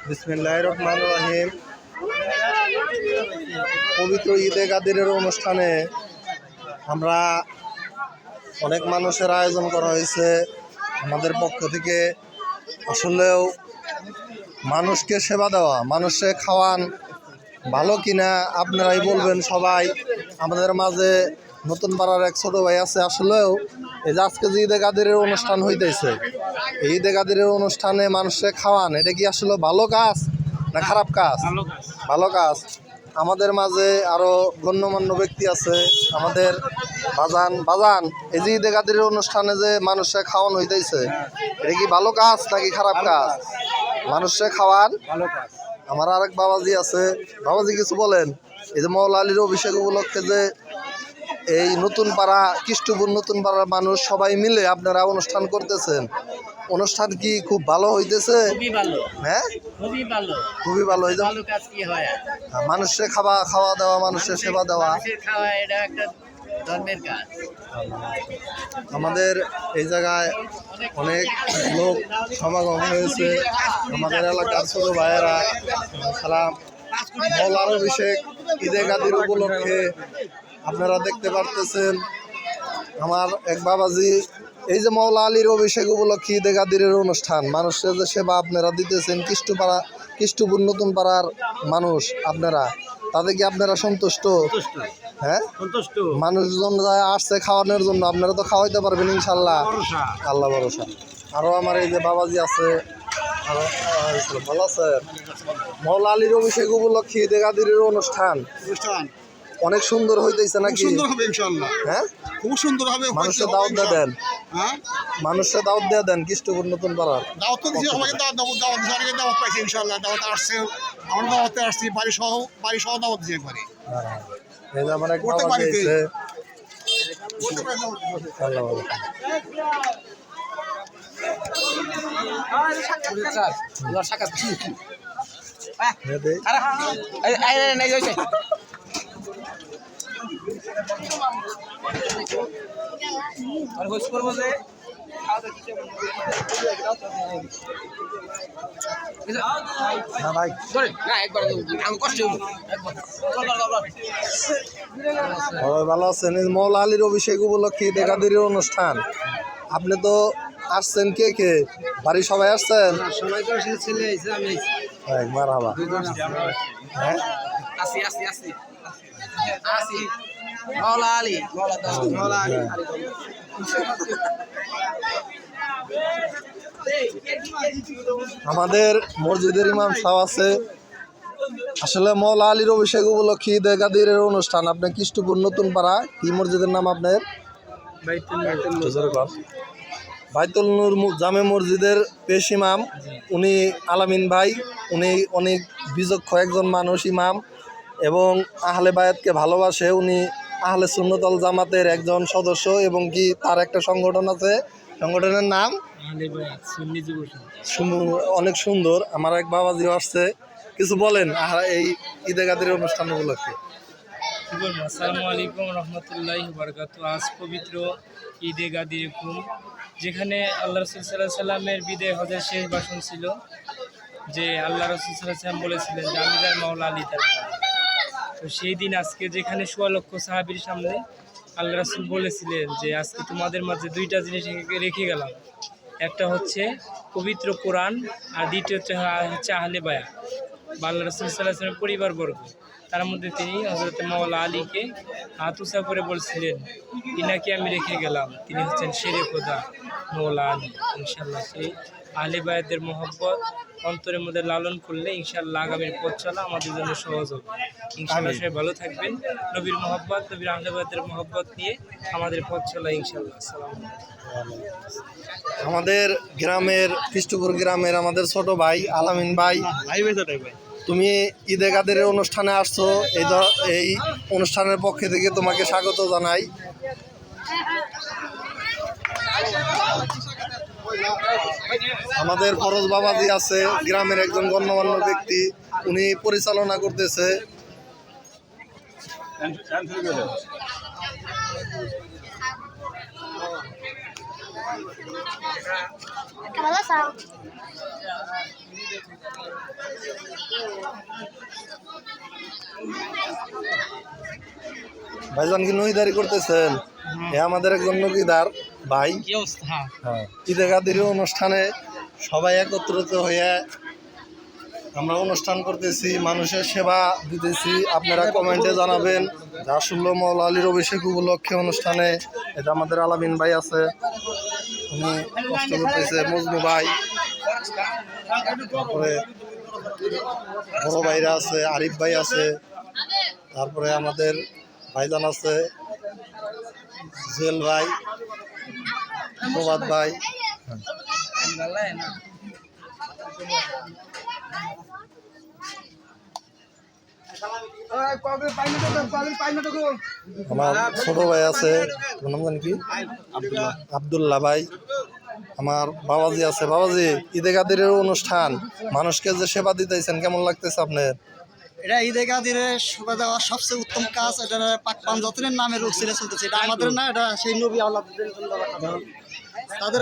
বিসমিল্লাহির রহমানির রহিম। পবিত্র ঈদে গাদিরের অনুষ্ঠানে আমরা অনেক মানুষের আয়োজন করা হয়েছে আমাদের পক্ষ থেকে। আসলেও মানুষকে সেবা দেওয়া, মানুষকে খাওয়ান ভালো কিনা আপনারাই বলবেন সবাই। আমাদের মাঝে নতুন পাড়ার এক ছোট ভাই আছে। আসলেও এই যে আজকে যে ঈদে গাদিরের অনুষ্ঠান হইতেছে, এই ঈদে গাদিরের অনুষ্ঠানে মানুষকে খাওয়ান, এটা কি আসলে ভালো কাজ না খারাপ কাজ? ভালো কাজ। আমাদের মাঝে আরো গণ্যমান্য ব্যক্তি আছে, আমাদের বাজান এই যে ঈদে গাদিরের অনুষ্ঠানে যে মানুষকে খাওয়ান হইতেছে, এটা কি ভালো কাজ নাকি খারাপ কাজ? মানুষকে খাওয়ান ভালো কাজ। আমার আরেক বাবাজি আছে, বাবাজি কিছু বলেন। এই যে মওলা আলীর অভিষেক উপলক্ষে যে এই নতুন পাড়া কৃষ্টপুর নতুন পাড়ার মানুষ সবাই মিলে আপনারা অনুষ্ঠান করতেছেন, অনুষ্ঠান কি খুব ভালো হইতেছে? হ্যাঁ, খুবই ভালো। মানুষের খাওয়া দেওয়া, মানুষের সেবা দেওয়া আমাদের এই জায়গায় অনেক লোক সমাগম হয়েছে। আমাদের এলাকার ছোট ভাইয়েরা সালাম মওলার অভিষেক ঈদে গাদির উপলক্ষে আপনারা দেখতে পারতেছেন। আমার এক বাবাজি এই যে মওলা আলীর অভিষেক উপলক্ষে ঈদে গাদিরের অনুষ্ঠান, মানুষের যে সেবা আপনারা দিতেছেন, কৃষ্টপুর নতুন পাড়ার মানুষ আপনারা, তাতে কি আপনারা সন্তুষ্ট? হ্যাঁ, মানুষজন আসছে খাওয়ানোর জন্য, আপনারা তো খাওয়াইতে পারবেন ইনশাল্লাহ, আল্লাহ ভরসা। আরো আমার এই যে বাবাজি আছে, ভালো আছে। মওলা আলীর অভিষেক উপলক্ষে ঈদে গাদিরের অনুষ্ঠান অনেক সুন্দর হইতেছে নাকি? হ্যাঁ, খুব সুন্দর হবে। মানুষের দাওয়াত দিয়ে দেন, মানুষের দাওয়াত দিয়ে দেন কৃষ্টপুর নতুন পাড়ার দাওয়াত পাইছে ইনশাআল্লাহ। দাওয়াত আসছে, আমরা দাওয়াতে আসছি, বাড়ি সহ দাওয়াত দিয়ে একবারে। এই যে আমার এক বাবা আছে, ভালো আছেন? মওলা আলীর অভিষেক উপলক্ষে ঈদে গাদিরের অনুষ্ঠান, আপনি তো আসছেন, কে কে বাড়ি সবাই আসছেন? মারহাবা। হ্যাঁ, আমাদের মসজিদের ইমাম সাহেব আছে। আসলে মওলা আলীর অভিষেক উপলক্ষে ঈদে গাদিরের অনুষ্ঠান, আপনার কৃষ্টপুর নতুন পাড়া, কি মসজিদের নাম আপনার? বাইতুল নূর জামে মসজিদের পেশ ইমাম উনি আলামিন ভাই। উনি অনেক বিচক্ষণ একজন মানুষ, ইমাম, এবং আহলে বায়াতকে ভালোবাসে। উনি আহলে সুন্নাত ওয়াল জামাতের একজন সদস্য, এবং কি তার একটা সংগঠন আছে, সংগঠনের নাম অনেক সুন্দর। আমার এক বাবাজিও আসছে, কিছু বলেন এই ঈদে গাদিরের অনুষ্ঠান উপলক্ষে। আসসালামু আলাইকুম রহমতুল্লাহি ওয়া বারাকাতুহু। আজ পবিত্র ঈদে গাদির হুকুম, যেখানে আল্লাহ রাসূল সাল্লাল্লাহু আলাইহি সাল্লামের বিদায় হজের শেষ ভাষণ ছিল, যে আল্লাহ রাসূল সাল্লাল্লাহু আলাইহি সাল্লাম বলেছিলেন যে আমি যার মাওলা আলী তার মাওলা। তো সেই দিন আজকে যেখানে ১৬ লক্ষ সাহাবীর সামনে আল্লাহ রাসূল বলেছিলেন যে আজকে তোমাদের মাঝে দুইটা জিনিস রেখে গেলাম, একটা হচ্ছে পবিত্র কোরআন, আর দ্বিতীয় হচ্ছে আহলে বায়াত বা আল্লাহ রাসূল সাল্লাল্লাহু আলাইহি সাল্লামের পরিবারবর্গ। তার মধ্যে তিনি হযরত মাওলা আলীকে হাত উঁচা করে বলছিলেন, ইনাকে আমি রেখে গেলাম, তিনি হচ্ছেন শেরে খোদা মাওলা আলী। ইনশাআল্লাহ সেই আহলে বায়াতের মহব্বত অন্তরের মধ্যে লালন করলে ইনশাআল্লাহ আগামীর পথ চলা আমাদের জন্য সহজ হবে। ইনশাআল্লাহ সবাই ভালো থাকবেন। নবীর মহব্বত, নবীর আহলে বায়াতের মহব্বত নিয়ে আমাদের পথ চলা ইনশাআল্লাহ। আসসালামু আলাইকুম। আমাদের গ্রামের কৃষ্টপুর গ্রামের আমাদের ছোট ভাই আলামিন ভাই, তুমি ঈদে গাদিরের অনুষ্ঠানে আসছো, এই অনুষ্ঠানের পক্ষে থেকে তোমাকে স্বাগত জানাই। আমাদের ফরজ বাবাজি আছে, গ্রামের একজন গণ্যমান্য ব্যক্তি, উনি পরিচালনা করতেছে। Acabado, ভাইজান কি নহিদারি করতেছেন? এ আমাদের একজন নকিদার ভাই। কি অবস্থা? হ্যাঁ, ঈদে গাদির অনুষ্ঠানে সবাই একত্রিত হয়ে আমরা অনুষ্ঠান করতেছি, মানুষের সেবা দিতেছি। আপনারা কমেন্টে জানাবেন যে আসলে মওলা আলীর অভিষেক উপলক্ষে অনুষ্ঠানে। এটা আমাদের আলামিন ভাই আছে, উনি কষ্ট করতেছে, মজনু ভাই, তারপরে বড় ভাইরা আছে, আরিফ ভাই আছে, তারপরে আমাদের ভাইজান আছে, জুয়েল ভাই, প্রভাত ভাই। আমার ছোট ভাই আছে, ওর নাম জানি কি, আব্দুল্লাহ ভাই। আমার বাবাজি আছে। বাবাজি, ঈদে গাদিরের অনুষ্ঠান, মানুষকে যে সেবা দিতেছেন কেমন লাগতেছে আপনার? এটা ঈদে গাদিরের সেবা দেওয়া সবচেয়ে উত্তম কাজ। এটা পাক পাঞ্জাতের নামে রোগ ছেড়ে চলতেছে। এটা আমাদের না, এটা সেই নবী আল্লাহদের জন্য তাদের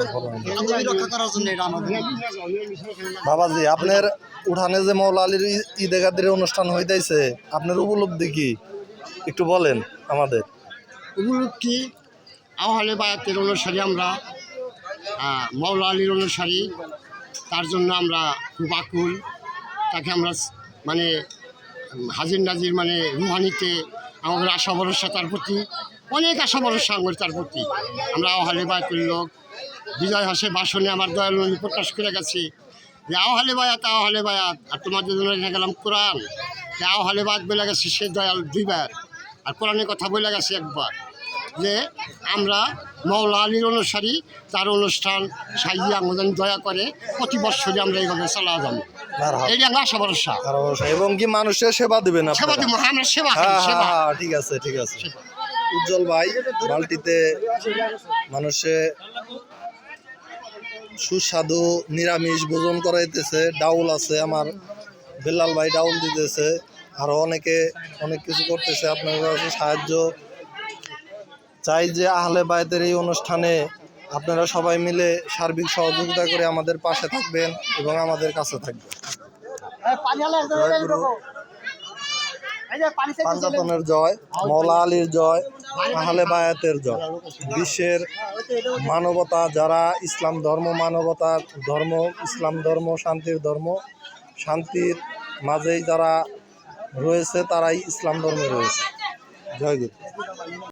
আল্লাহ রক্ষা করার জন্য এটা আমাদের। বাবাজি, আপনার উঠানে যে মওলা আলীর ঈদে গাদিরের অনুষ্ঠান হইতেছে, আপনার উপলব্ধি কি একটু বলেন আমাদের। উপলব্ধি আহলে বায়াতের অনুসারী আমরা, মওলা আলীর অনুসারী। তার জন্য আমরা খুব আকুল। তাকে আমরা মানে হাজির নাজির মানে রুহানিতে আমাদের আশা ভরসা তার প্রতি, অনেক আশা ভরসা আমার তার প্রতি। আমরা আহলে বায়াতের লোক। বিজয় হাসে ভাষণে আমার দয়াল নবী প্রকাশ করে গেছি যে আহলে বায়াত, আহলে বায়াত। আর তোমাদের জন্য রেখে গেলাম কোরআন, যে আহলে বায়াত বলে গেছে সে দয়াল দুইবার, আর কোরআনের কথা বলে গেছে একবার, যে আমরা মওলা আলীর অনুসারী। তার অনুষ্ঠান সাইজি আমাদের দয়া করে প্রতি বছরই আমরা এইভাবে চালা যাবো। এই আমরা আশা ভরসা এবং কি মানুষের সেবা দিবেন সেবা আপনারা? দিব, আমরা সেবা করি, হ্যাঁ হ্যাঁ সেবা। হ্যাঁ, ঠিক আছে ঠিক আছে। উজ্জ্বল ভাই বালতিতে মানুষে সুস্বাদু নিরামিষ ভোজন করাইতেছে, ডাউল আছে, আমার বেলাল ভাই ডাউল দিতেছে, আরো অনেকে অনেক কিছু করতেছে। আপনার কাছে সাহায্য চাই যে আহলে বায়াতের এই অনুষ্ঠানে আপনারা সবাই মিলে সার্বিক সহযোগিতা করে আমাদের পাশে থাকবেন এবং আমাদের কাছে থাকবেন। পাঞ্জাতনের জয়, মওলা আলীর জয়, আহলে বায়াতের জয়। বিশ্বের মানবতা যারা ইসলাম ধর্ম, মানবতার ধর্ম, ইসলাম ধর্ম, শান্তির ধর্ম, শান্তির মাঝেই যারা রয়েছে তারাই ইসলাম ধর্মে রয়েছে। জয় গুরু।